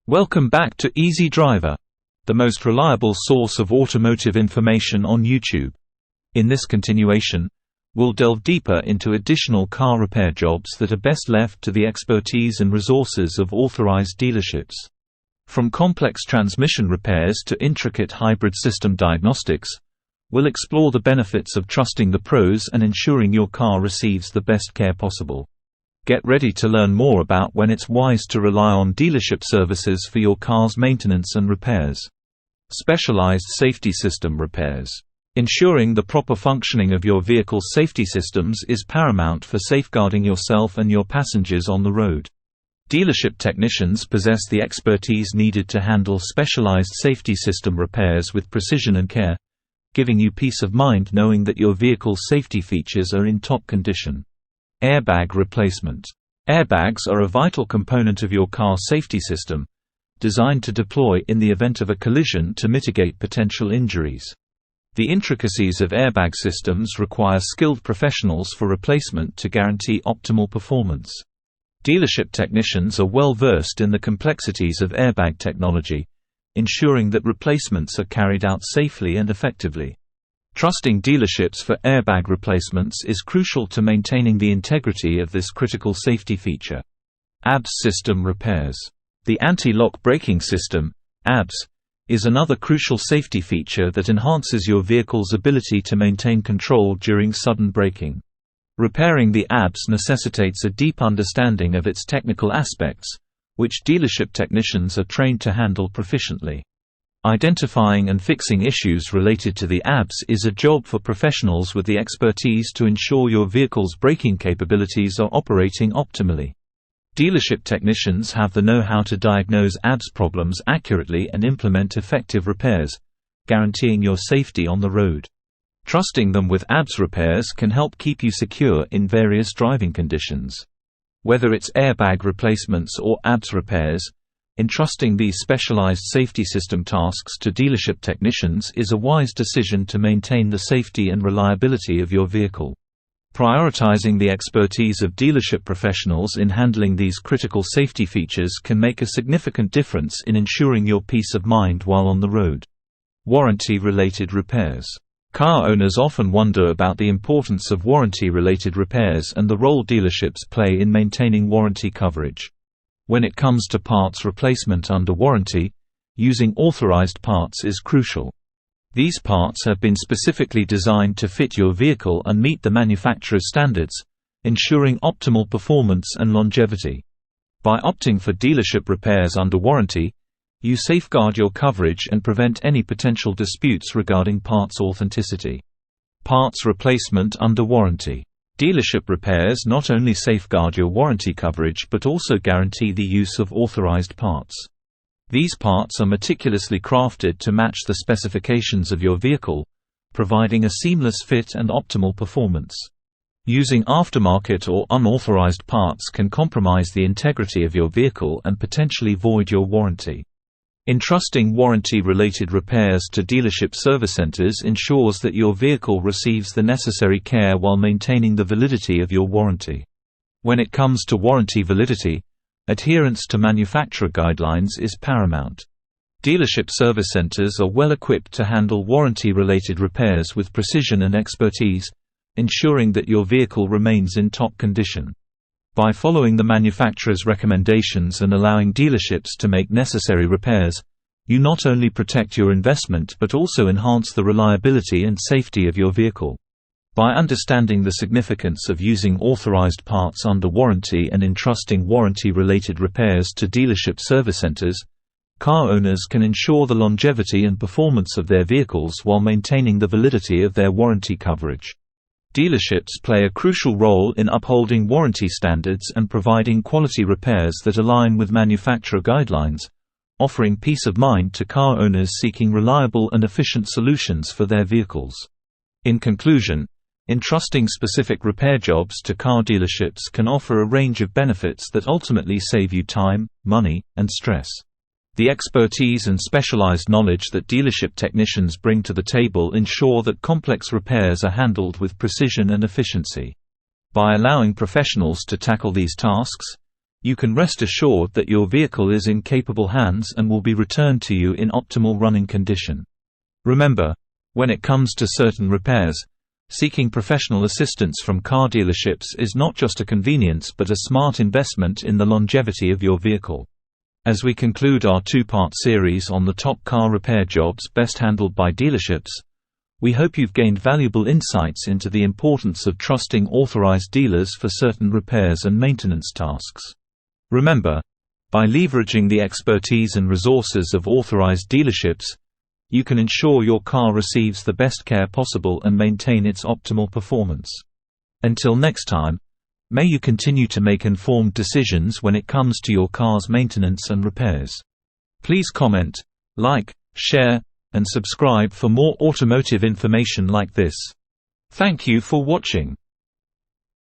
Welcome back to Easy Driver, the most reliable source of automotive information on YouTube. In this continuation, we'll delve deeper into additional car repair jobs that are best left to the expertise and resources of authorized dealerships. From complex transmission repairs to intricate hybrid system diagnostics, we'll explore the benefits of trusting the pros and ensuring your car receives the best care possible. Get ready to learn more about when it's wise to rely on dealership services for your car's maintenance and repairs. Specialized safety system repairs. Ensuring the proper functioning of your vehicle's safety systems is paramount for safeguarding yourself and your passengers on the road. Dealership technicians possess the expertise needed to handle specialized safety system repairs with precision and care, giving you peace of mind knowing that your vehicle's safety features are in top condition. Airbag replacement. Airbags are a vital component of your car's safety system, designed to deploy in the event of a collision to mitigate potential injuries. The intricacies of airbag systems require skilled professionals for replacement to guarantee optimal performance. Dealership technicians are well versed in the complexities of airbag technology, ensuring that replacements are carried out safely and effectively. Trusting dealerships for airbag replacements is crucial to maintaining the integrity of this critical safety feature. ABS system repairs. The anti-lock braking system, ABS, is another crucial safety feature that enhances your vehicle's ability to maintain control during sudden braking. Repairing the ABS necessitates a deep understanding of its technical aspects, which dealership technicians are trained to handle proficiently. Identifying and fixing issues related to the ABS is a job for professionals with the expertise to ensure your vehicle's braking capabilities are operating optimally. Dealership technicians have the know-how to diagnose ABS problems accurately and implement effective repairs, guaranteeing your safety on the road. Trusting them with ABS repairs can help keep you secure in various driving conditions. Whether it's airbag replacements or ABS repairs, entrusting these specialized safety system tasks to dealership technicians is a wise decision to maintain the safety and reliability of your vehicle. Prioritizing the expertise of dealership professionals in handling these critical safety features can make a significant difference in ensuring your peace of mind while on the road. Warranty-related repairs. Car owners often wonder about the importance of warranty-related repairs and the role dealerships play in maintaining warranty coverage. When it comes to parts replacement under warranty, using authorized parts is crucial. These parts have been specifically designed to fit your vehicle and meet the manufacturer's standards, ensuring optimal performance and longevity. By opting for dealership repairs under warranty, you safeguard your coverage and prevent any potential disputes regarding parts authenticity. Parts replacement under warranty. Dealership repairs not only safeguard your warranty coverage but also guarantee the use of authorized parts. These parts are meticulously crafted to match the specifications of your vehicle, providing a seamless fit and optimal performance. Using aftermarket or unauthorized parts can compromise the integrity of your vehicle and potentially void your warranty. Entrusting warranty-related repairs to dealership service centers ensures that your vehicle receives the necessary care while maintaining the validity of your warranty. When it comes to warranty validity, adherence to manufacturer guidelines is paramount. Dealership service centers are well equipped to handle warranty-related repairs with precision and expertise, ensuring that your vehicle remains in top condition. By following the manufacturer's recommendations and allowing dealerships to make necessary repairs, you not only protect your investment but also enhance the reliability and safety of your vehicle. By understanding the significance of using authorized parts under warranty and entrusting warranty-related repairs to dealership service centers, car owners can ensure the longevity and performance of their vehicles while maintaining the validity of their warranty coverage. Dealerships play a crucial role in upholding warranty standards and providing quality repairs that align with manufacturer guidelines, offering peace of mind to car owners seeking reliable and efficient solutions for their vehicles. In conclusion, entrusting specific repair jobs to car dealerships can offer a range of benefits that ultimately save you time, money, and stress. The expertise and specialized knowledge that dealership technicians bring to the table ensure that complex repairs are handled with precision and efficiency. By allowing professionals to tackle these tasks, you can rest assured that your vehicle is in capable hands and will be returned to you in optimal running condition. Remember, when it comes to certain repairs, seeking professional assistance from car dealerships is not just a convenience but a smart investment in the longevity of your vehicle. As we conclude our two-part series on the top car repair jobs best handled by dealerships, we hope you've gained valuable insights into the importance of trusting authorized dealers for certain repairs and maintenance tasks. Remember, by leveraging the expertise and resources of authorized dealerships, you can ensure your car receives the best care possible and maintain its optimal performance. Until next time, may you continue to make informed decisions when it comes to your car's maintenance and repairs. Please comment, like, share, and subscribe for more automotive information like this. Thank you for watching.